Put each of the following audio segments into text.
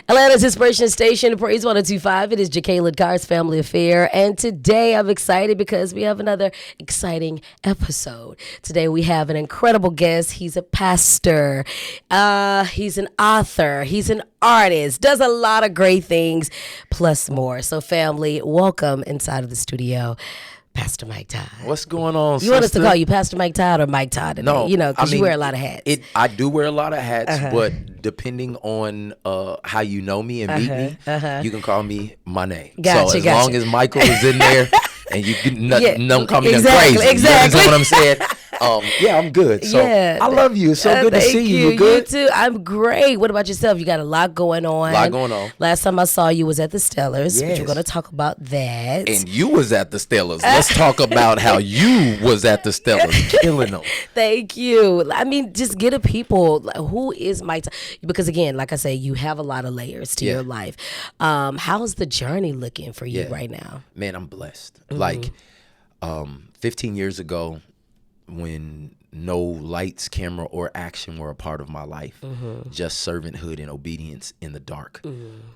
Atlanta's Inspiration Station, Praise 102.5. It is Jekalyn Carr's Family Affair. And today I'm excited because we have another exciting episode. Today we have an incredible guest. He's a pastor. He's an author. He's an artist. Does a lot of great things, plus more. So family, welcome inside of the studio. Pastor Mike Todd. What's going on, You sister? want us to call you Pastor Mike Todd or Mike Todd today? No, because you wear a lot of hats. I do wear a lot of hats, but depending on how you know me and meet me, you can call me my name. Gotcha, so as long as Michael is in there and you don't call me exactly, crazy. Exactly. You understand what I'm saying? I'm good. So I love you. It's so good to see you. You good? You too. I'm great. What about yourself? You got a lot going on. A lot going on. Last time I saw you was at the Stellars. Yes. But you're going to talk about that. And you was at the Stellars. Let's talk about how you was at the Stellars, killing them. Thank you. I mean, just get a people. Like, who is Mike Todd? Because again, like I say, you have a lot of layers to your life. How's the journey looking for you right now? Man, I'm blessed. Like 15 years ago, when no lights, camera, or action were a part of my life, just servanthood and obedience in the dark.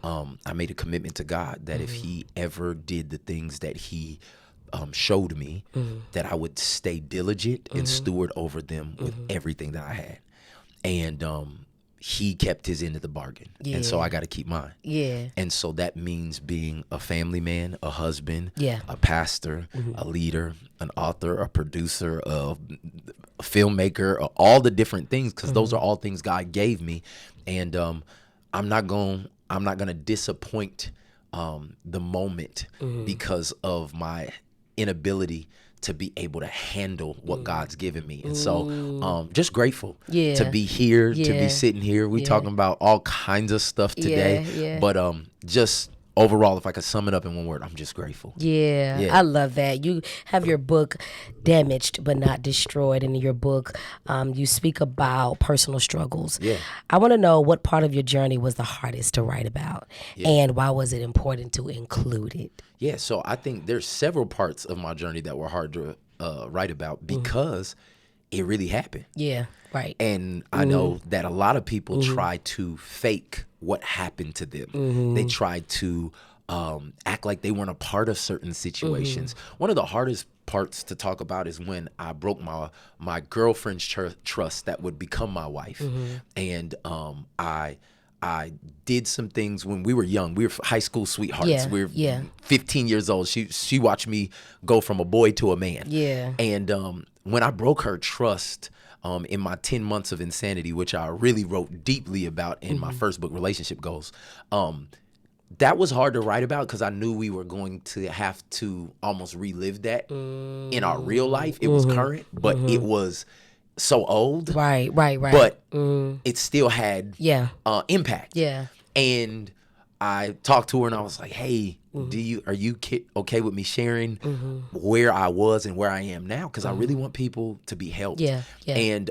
I made a commitment to God that if he ever did the things that he showed me, that I would stay diligent and steward over them with everything that I had. And he kept his end of the bargain. And so I got to keep mine. Yeah. And so that means being a family man, a husband, a pastor, a leader, an author, a producer, a filmmaker, all the different things, because those are all things God gave me. And I'm not going to disappoint the moment because of my inability to be able to handle what God's given me. And so just grateful to be here, to be sitting here. We talking about all kinds of stuff today. But just overall, if I could sum it up in one word, I'm just grateful. Yeah, I love that. You have your book, Damaged But Not Destroyed. And in your book, you speak about personal struggles. Yeah. I want to know what part of your journey was the hardest to write about, and why was it important to include it? Yeah, so I think there's several parts of my journey that were hard to write about because it really happened. Yeah, right. And I know that a lot of people try to fake what happened to them. They try to act like they weren't a part of certain situations. One of the hardest parts to talk about is when I broke my girlfriend's trust that would become my wife. And I did some things when we were young. We were high school sweethearts. We were 15 years old. She watched me go from a boy to a man. Yeah. And when I broke her trust in my 10 months of insanity, which I really wrote deeply about in my first book, Relationship Goals, that was hard to write about because I knew we were going to have to almost relive that in our real life. It was current, but it was so old. Right. But it still had impact. Yeah. And I talked to her and I was like, hey, are you okay with me sharing where I was and where I am now? Because I really want people to be helped. Yeah. And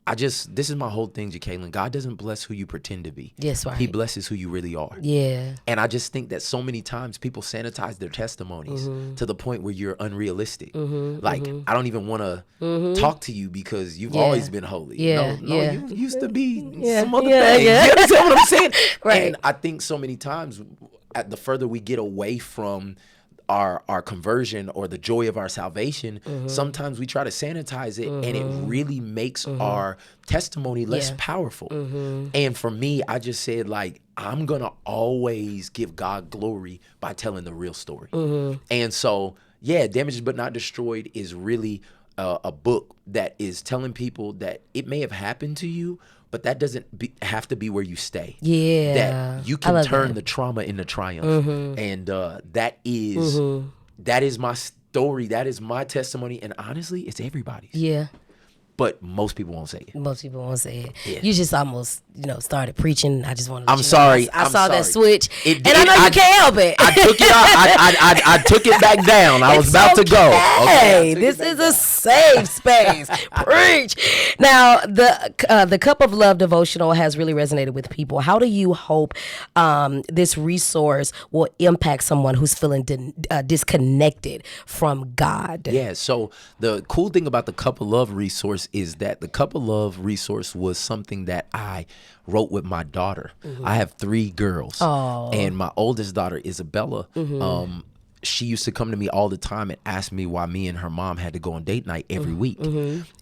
this is my whole thing, Jekalyn. God doesn't bless who you pretend to be. Yes, right. He blesses who you really are. Yeah. And I just think that so many times people sanitize their testimonies to the point where you're unrealistic. Like, I don't even want to talk to you because you've always been holy. Yeah. No, you used to be some other things. You understand what I'm saying? Right. And I think so many times, the further we get away from our conversion or the joy of our salvation, sometimes we try to sanitize it and it really makes our testimony less powerful. And for me, I just said, like, I'm going to always give God glory by telling the real story. And so, Damaged But Not Destroyed is really a book that is telling people that it may have happened to you, but that doesn't have to be where you stay. Yeah. That you can turn the trauma into triumph. And that is my story. That is my testimony. And honestly, it's everybody's. Yeah. But most people won't say it. Most people won't say it. Yeah. You just almost, started preaching. I just wanted to I'm sorry. I saw that switch. And I know you can't help it. I took it out. I took it back down. I was about to go. Okay. This is a safe space. Preach. Now, the Cup of Love devotional has really resonated with people. How do you hope this resource will impact someone who's feeling disconnected from God? Yeah. So the cool thing about the Cup of Love resource resource is that the Cup of Love resource was something that I wrote with my daughter. I have 3 girls, and my oldest daughter, Isabella, she used to come to me all the time and ask me why me and her mom had to go on date night every week.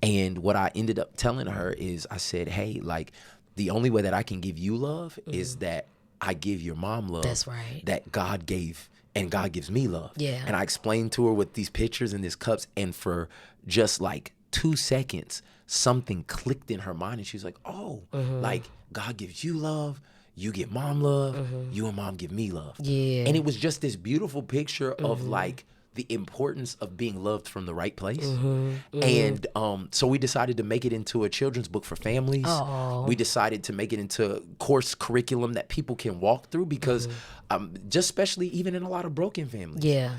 And what I ended up telling her is, I said, hey, like, the only way that I can give you love is that I give your mom love. That's right. That God gave, and God gives me love. Yeah. And I explained to her with these pictures and these cups, and for just like 2 seconds, something clicked in her mind, and she was like, oh, like, God gives you love, you get mom love, you and mom give me love. Yeah. And it was just this beautiful picture of like the importance of being loved from the right place. And so we decided to make it into a children's book for families. We decided to make it into course curriculum that people can walk through, because just especially even in a lot of broken families. Yeah.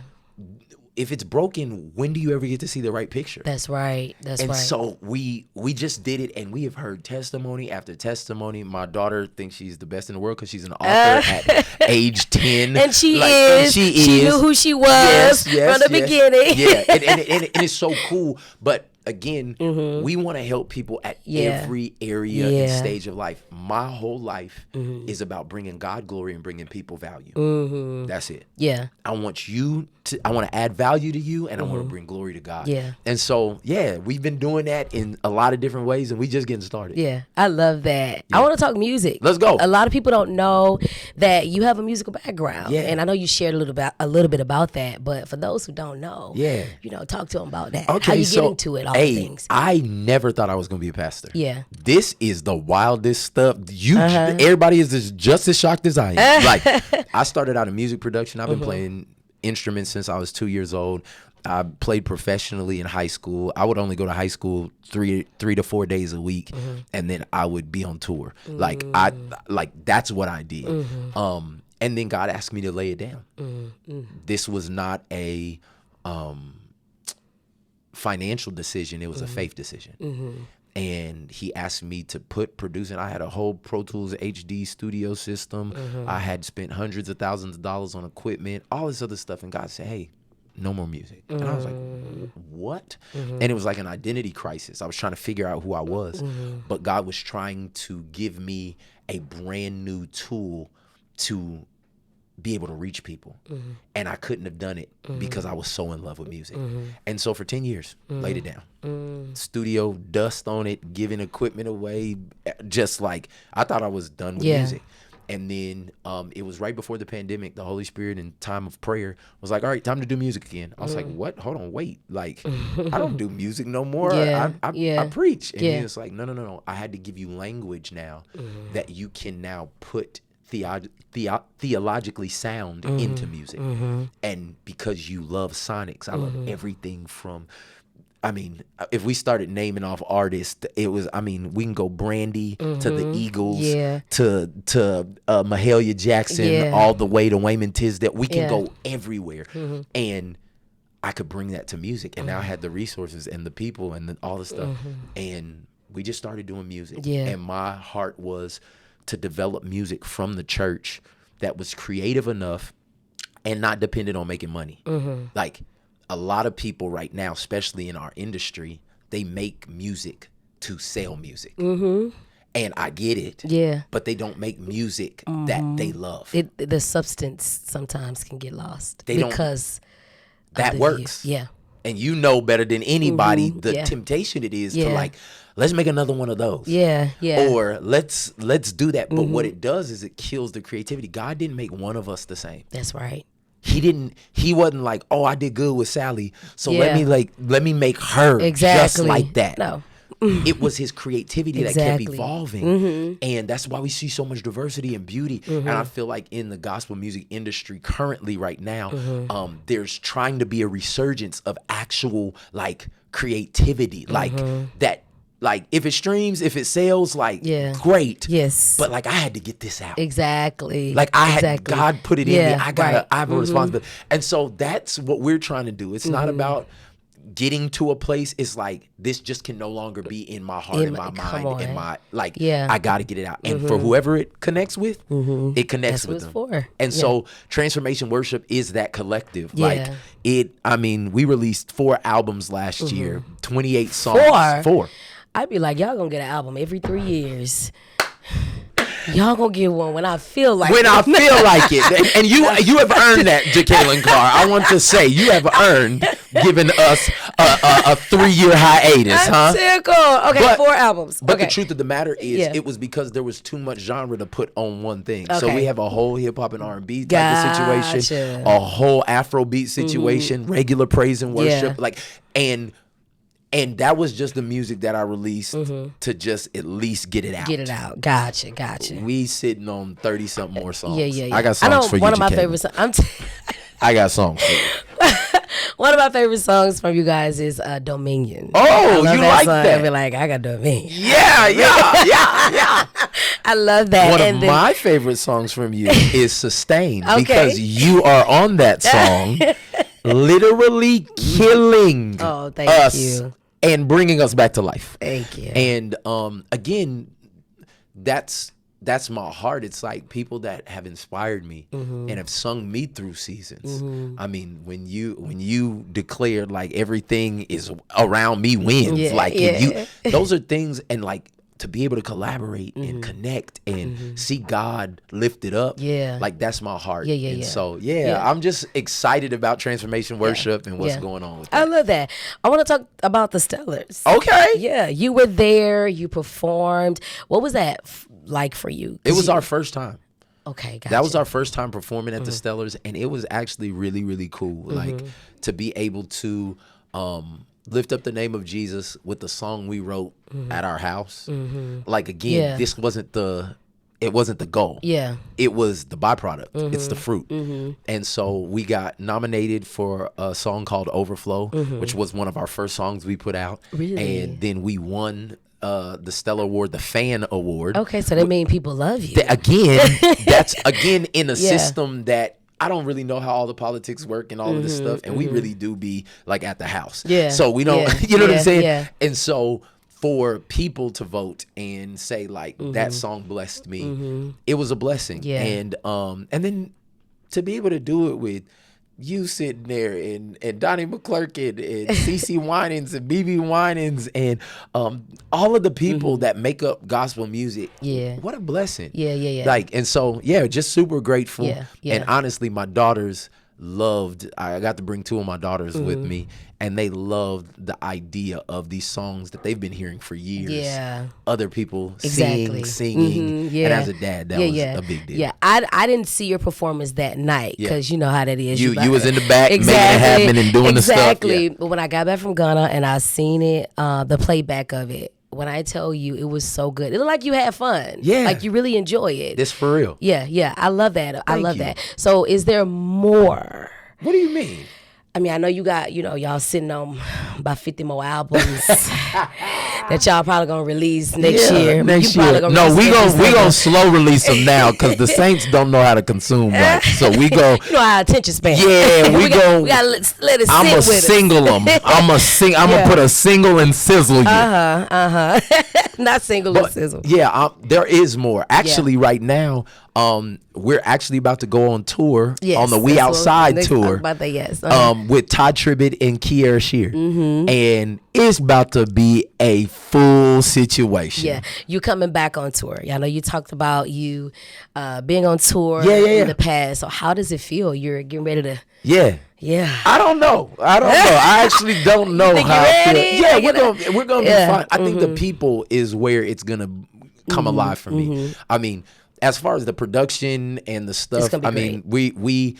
If it's broken, when do you ever get to see the right picture? That's right. That's And right. so we just did it, and we have heard testimony after testimony. My daughter thinks she's the best in the world because she's an author at age 10. And she Like, is. and she knew who she was Yes, from the beginning. Yeah, and it's so cool. But again, we want to help people at every area and stage of life. My whole life is about bringing God glory and bringing people value. That's it. Yeah. I want to add value to you, and I want to bring glory to God. Yeah. And so, we've been doing that in a lot of different ways, and we just getting started. Yeah, I love that. I want to talk music. Let's go. A lot of people don't know that you have a musical background. Yeah. And I know you shared a little bit about that, but for those who don't know, talk to them about that. Okay, How you so, get into it, all the things. I never thought I was going to be a pastor. Yeah. This is the wildest stuff. Everybody is just as shocked as I am. Like, I started out in music production. I've been playing instruments since I was 2 years old. I played professionally in high school. I would only go to high school three to 4 days a week, and then I would be on tour. Like that's what I did. And then God asked me to lay it down. This was not a financial decision. It was a faith decision. And he asked me to put producing. I had a whole Pro Tools HD studio system. I had spent hundreds of thousands of dollars on equipment, all this other stuff. And God said, hey, no more music. And I was like, what? And it was like an identity crisis. I was trying to figure out who I was. But God was trying to give me a brand new tool to be able to reach people. And I couldn't have done it because I was so in love with music. And so for 10 years, laid it down. Studio, dust on it, giving equipment away, just like I thought I was done with music. And then it was right before the pandemic. The Holy Spirit in time of prayer was like, all right, time to do music again. I was like, what? Hold on, wait. Like, I don't do music no more. I preach. And he was like, no. I had to give you language now that you can now put theologically sound into music. And because you love sonics, I love everything from, I mean, if we started naming off artists, it was, I mean, we can go Brandy to the Eagles to Mahalia Jackson all the way to Wayman Tisdale. We can go everywhere. And I could bring that to music. And now I had the resources and the people and all the stuff. And we just started doing music. And my heart was to develop music from the church that was creative enough and not dependent on making money. Like, a lot of people right now, especially in our industry, they make music to sell music. And I get it. But they don't make music that they love. The substance sometimes can get lost because that works. And you know better than anybody the temptation it is to like, let's make another one of those. Or let's do that. But what it does is it kills the creativity. God didn't make one of us the same. That's right. He wasn't like, oh, I did good with Sally, so let me make her just like that. No. It was his creativity that kept evolving. And that's why we see so much diversity and beauty. And I feel like in the gospel music industry currently right now, there's trying to be a resurgence of actual like creativity, like that. Like, if it streams, if it sells, like, great. But, like, I had to get this out. Like, God put it in me. I have a responsibility. And so that's what we're trying to do. It's not about getting to a place. It's like, this just can no longer be in my heart, in my mind, in my, like, I got to get it out. And for whoever it connects with, it connects with them. For. And so Transformation Worship is that collective. Like, we released 4 albums last year, 28 songs. 4. I'd be like, y'all gonna get an album every 3 years. Y'all gonna get one when I feel like I feel like it. And you have earned that, Jekalyn Carr. I want to say you have earned giving us a 3-year hiatus, I'm tickled. Okay, 4 albums. But okay. the truth of the matter is, it was because there was too much genre to put on one thing. So Okay. we have a whole hip hop and R&B type of situation, a whole Afrobeat situation, regular praise and worship, and that was just the music that I released to just at least get it out. Get it out. Gotcha. We sitting on 30 something more songs. Yeah. I got songs for you. One of my favorite songs. I got songs for you. One of my favorite songs from you guys is Dominion. Oh, you like that? I be like, I got Dominion. Yeah. I love that. One of my favorite songs from you is Sustain, Okay. because you are on that song literally killing thank you. And bringing us back to life. Thank you. And again, that's my heart. It's like people that have inspired me and have sung me through seasons. I mean, when you declared like everything is around me wins, those are things, and like to be able to collaborate and connect and see God lifted up. Yeah. Like that's my heart. And so I'm just excited about Transformation Worship and what's going on with that. I love that. I want to talk about the Stellars. Okay. Yeah. You were there, you performed. What was that like for you? It was our first time. Okay, gotcha. That was our first time performing at the Stellars, and it was actually really, really cool. Like to be able to lift up the name of Jesus with the song we wrote at our house. Like again, this wasn't the goal. Yeah. It was the byproduct. It's the fruit. And so we got nominated for a song called Overflow, which was one of our first songs we put out. Really? And then we won the Stellar Award, the Fan Award. Okay, so that means people love you. That's again in a system that I don't really know how all the politics work and all of this stuff, and we really do be like at the house. Yeah. So we don't, you know what I'm saying? Yeah. And so for people to vote and say like that song blessed me, it was a blessing. Yeah. And then to be able to do it with you sitting there and Donnie McClurkin and CeCe Winans and BB Winans and all of the people that make up gospel music. Yeah. What a blessing. Yeah. Like, and so, just super grateful. Yeah. And honestly, my daughters I got to bring 2 of my daughters with me, and they loved the idea of these songs that they've been hearing for years. Yeah. Other people singing. Yeah. And as a dad, that was a big deal. Yeah. I didn't see your performance that night because you know how that is. You was in the back making it happen and doing the stuff. Exactly. But when I got back from Ghana and I seen it, the playback of it, when I tell you it was so good, it looked like you had fun. Yeah. Like you really enjoy it. This for real. Yeah. I love that. I love that. So is there more? What do you mean? I mean, I know you got, y'all sitting on about 50 more albums that y'all probably gonna release next year. No, we gonna slow release them now because the saints don't know how to consume right. So we go. You know our attention span. Yeah, we go. We gotta let it sit with us. I'm gonna single them. I'm gonna put a single and sizzle you. Not single and sizzle. Yeah, there is more. Actually, right now, we're actually about to go on tour on the We Outside tour. About that, yes. With Todd Tribbett and Kierra Sheard. And it's about to be a full situation. Yeah, you coming back on tour. I know you talked about you being on tour in the past. So how does it feel? You're getting ready to... Yeah. I don't know. I actually don't know how I feel. Yeah, we're gonna be fine. I think the people is where it's gonna come alive for me. I mean, as far as the production and the stuff, I mean, we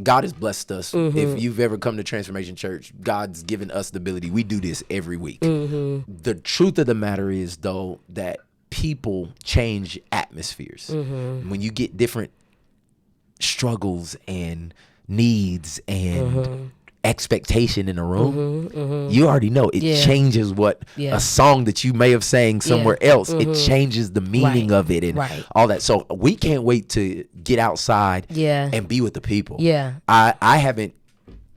God has blessed us. If you've ever come to Transformation Church, God's given us the ability. We do this every week. The truth of the matter is, though, that people change atmospheres. When you get different struggles and needs and expectation in a room, you already know it changes what a song that you may have sang somewhere else, it changes the meaning of it and all that. So we can't wait to get outside and be with the people. I haven't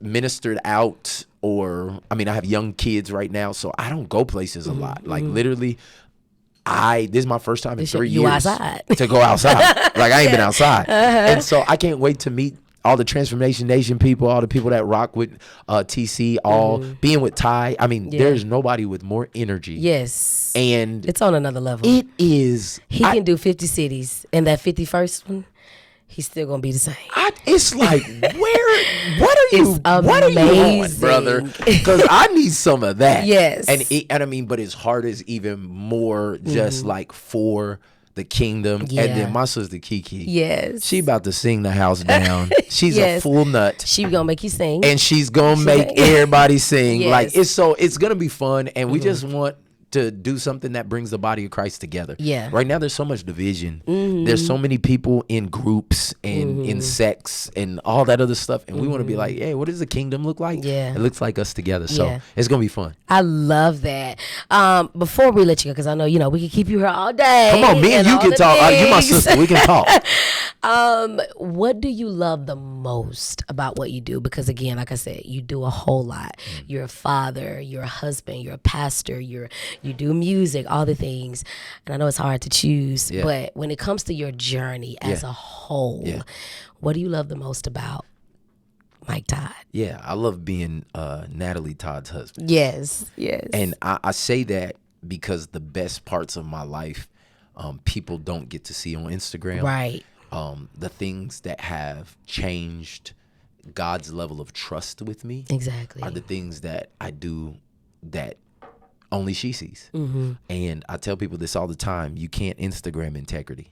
ministered out, or I mean, I have young kids right now, so I don't go places a lot. Like literally, this is my first time in 3 years to go outside. Like I ain't been outside. And so I can't wait to meet all the Transformation Nation people, all the people that rock with TC, all being with Ty. I mean, there's nobody with more energy. Yes. And it's on another level. It is. He can do 50 cities, and that 51st one, he's still gonna be the same. It's like, what are you on, brother? Because I need some of that. Yes. And I mean, but his heart is even more just like for the kingdom. Yeah. And then my sister Kiki. Yes. She about to sing the house down. She's a full nut. She gonna make you sing. And she's gonna make everybody sing. Yes. Like it's gonna be fun. And we just want to do something that brings the body of Christ together. Yeah. Right now there's so much division. There's so many people in groups and in sects and all that other stuff. And we want to be like, hey, what does the kingdom look like? Yeah. It looks like us together. So it's going to be fun. I love that. Before we let you go, because I know, we can keep you here all day. Come on, me and you can talk. You're my sister. We can talk. What do you love the most about what you do? Because again, like I said, you do a whole lot. You're a father, you're a husband, you're a pastor, you do music, all the things. And I know it's hard to choose, but when it comes to your journey as a whole, what do you love the most about Mike Todd? Yeah, I love being Natalie Todd's husband. Yes. And I say that because the best parts of my life, people don't get to see on Instagram. Right. The things that have changed God's level of trust with me are the things that I do that only she sees. And I tell people this all the time. You can't Instagram integrity.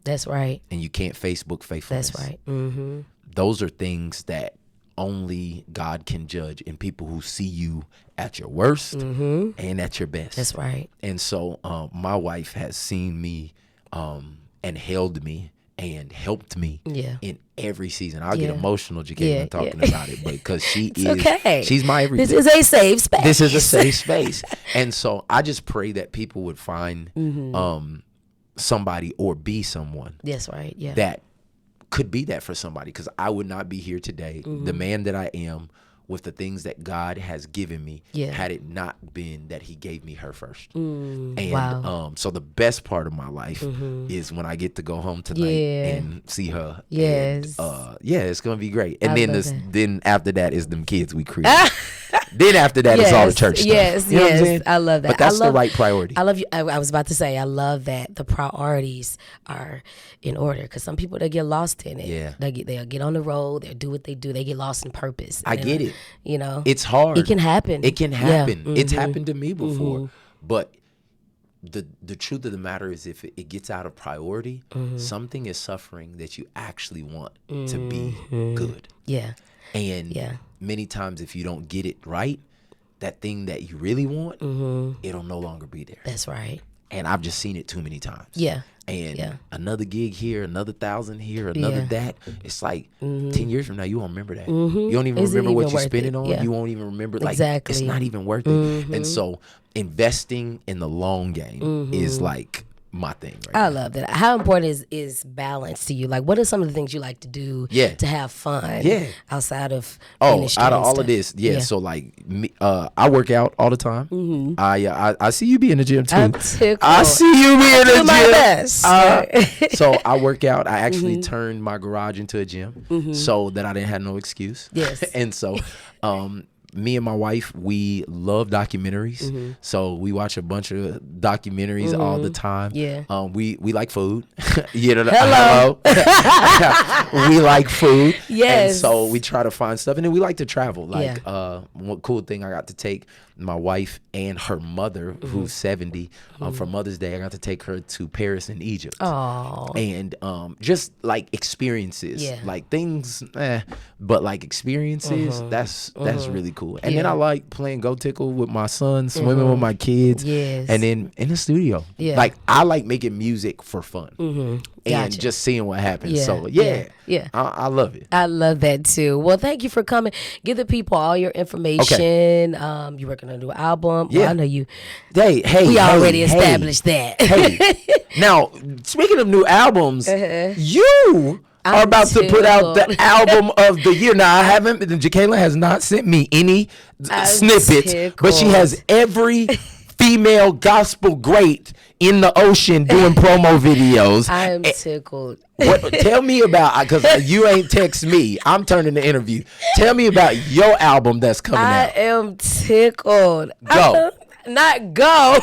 That's right. And you can't Facebook faithfulness. That's right. Those are things that only God can judge in people who see you at your worst and at your best. That's right. And so my wife has seen me and held me and helped me in every season. I'll get emotional, Jekalyn, talking about it, but because she's my everything. This is a safe space. This is a safe space. And so I just pray that people would find somebody or be someone. That's right. Yeah. That could be that for somebody, because I would not be here today, the man that I am, with the things that God has given me, had it not been that he gave me her first. And so the best part of my life is when I get to go home tonight and see her. Yes. And, it's going to be great. And then after that is them kids we create. Then after that is all the church stuff. Yes, you know what I'm saying? I love that. But that's the right priority. I love you. I was about to say, I love that the priorities are in order, because some people, they get lost in it. Yeah. They'll get on the road. They'll do what they do. They get lost in purpose. I get it. It's hard. It can happen. It can happen. It's happened to me before. But the truth of the matter is, if it gets out of priority, something is suffering that you actually want to be good. Yeah. And many times, if you don't get it right, that thing that you really want, it'll no longer be there. That's right. And I've just seen it too many times. Yeah. And another gig here, another 1,000 here, another that. It's like 10 years from now, you won't remember that. You don't even remember what you spent it on. You won't even remember. Like, it's not even worth it. And so investing in the long game is like my thing right I now. love that. How important is balance to you? Like, what are some of the things you like to do to have fun outside of ministry out of and all stuff? of this, so like me, I work out all the time. I see you be in the gym too. I'm too cool. I see you be in the do gym. my best. So I work out. I actually turned my garage into a gym so that I didn't have no excuse. Yes. And so me and my wife, we love documentaries. So we watch a bunch of documentaries all the time. Yeah. We like food. Hello. Hello. We like food. Yes. And so we try to find stuff. And then we like to travel. Like one cool thing, I got to take my wife and her mother, who's 70, for Mother's Day. I got to take her to Paris and Egypt. Oh. And just like experiences, like things, but like experiences, that's really cool. And then I like playing Go Tickle with my son, swimming with my kids. Yes. And then in the studio. Yeah. Like, I like making music for fun. And just seeing what happens. So I love it. I love that too. Well, thank you for coming. Give the people all your information. You're working on a new album. Yeah. Well, I know you. We already established that. Now, speaking of new albums, you are about to put out the album of the year. Now, I haven't. Jekalyn has not sent me any snippets, but she has every female gospel great in the ocean doing promo videos. I am tickled. Tell me about, because you ain't text me. I'm turning the interview. Tell me about your album that's coming out. I am tickled. Go. Not go.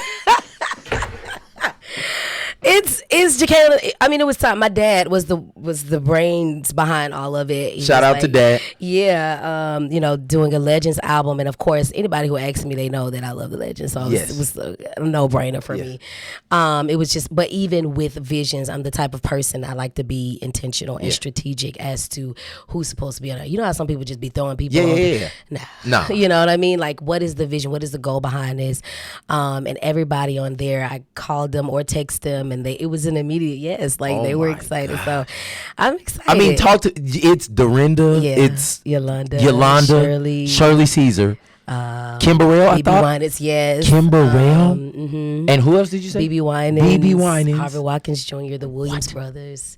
It's Jekalyn. I mean, it was time. My dad was the brains behind all of it. Shout out to Dad. Yeah, doing a Legends album, and of course, anybody who asks me, they know that I love the Legends. So it was a no-brainer for me. It was just, but even with visions, I'm the type of person I like to be intentional and strategic as to who's supposed to be on it. You know how some people just be throwing people on? Yeah. Nah. You know what I mean? Like, what is the vision? What is the goal behind this? And everybody on there, I called them or text them, and it was an immediate yes. Like, they were excited. God. So I'm excited. I mean, it's Dorinda, it's Yolanda, Shirley Caesar, Kimberell, I thought. Winans, yes. Kimberell? And who else did you say? BB Winans. Harvey Watkins Jr., the Williams brothers.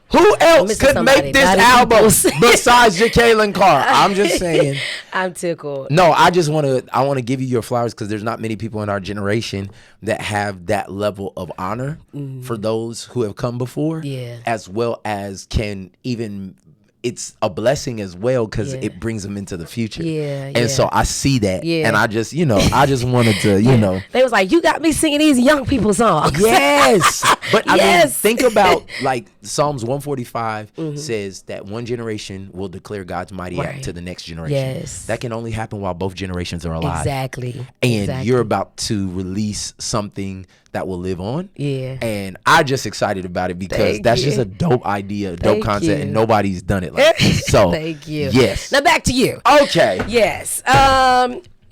Who else could make this album besides Jekalyn Carr? I'm just saying. I'm tickled. No, I want to give you your flowers, because there's not many people in our generation that have that level of honor for those who have come before, as well as can even. It's a blessing as well, because it brings them into the future. And so I see that. And I just, I just wanted to, They was like, you got me singing these young people songs. Yes. But I mean, think about, like, Psalms 145 says that one generation will declare God's mighty act to the next generation. Yes. That can only happen while both generations are alive. Exactly. And you're about to release something that will live on. Yeah. And I'm just excited about it, because that's just a dope idea, a dope concept, and nobody's done it like this. So thank you. Yes. Now back to you. Okay. Yes.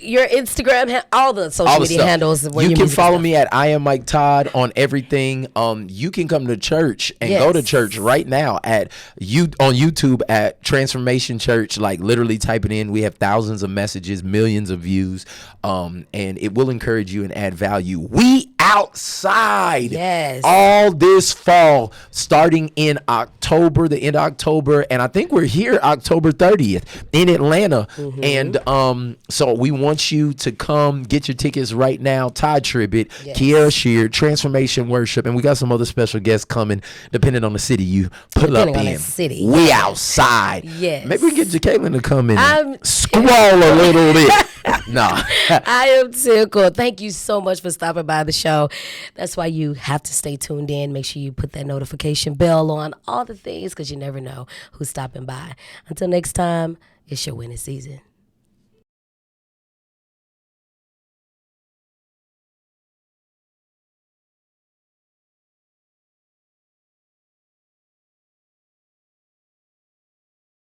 Your Instagram, all the social media handles. You can follow me at I am Mike Todd on everything. You can come to church and go to church right now on YouTube at Transformation Church. Like, literally type it in. We have thousands of messages, millions of views, and it will encourage you and add value. We outside all this fall, starting in October, the end of October, and I think we're here October 30th in Atlanta. And so we want you to come get your tickets right now. Todd Tribbett, Kierra Sheard, Transformation Worship, and we got some other special guests coming, depending on the city you pull up in. We outside. Yes. Maybe we can get Jekalyn to come in and squall a little bit. No. I am tickled. Thank you so much for stopping by the show. That's why you have to stay tuned in. Make sure you put that notification bell on, all the things, because you never know who's stopping by. Until next time, it's your winning season.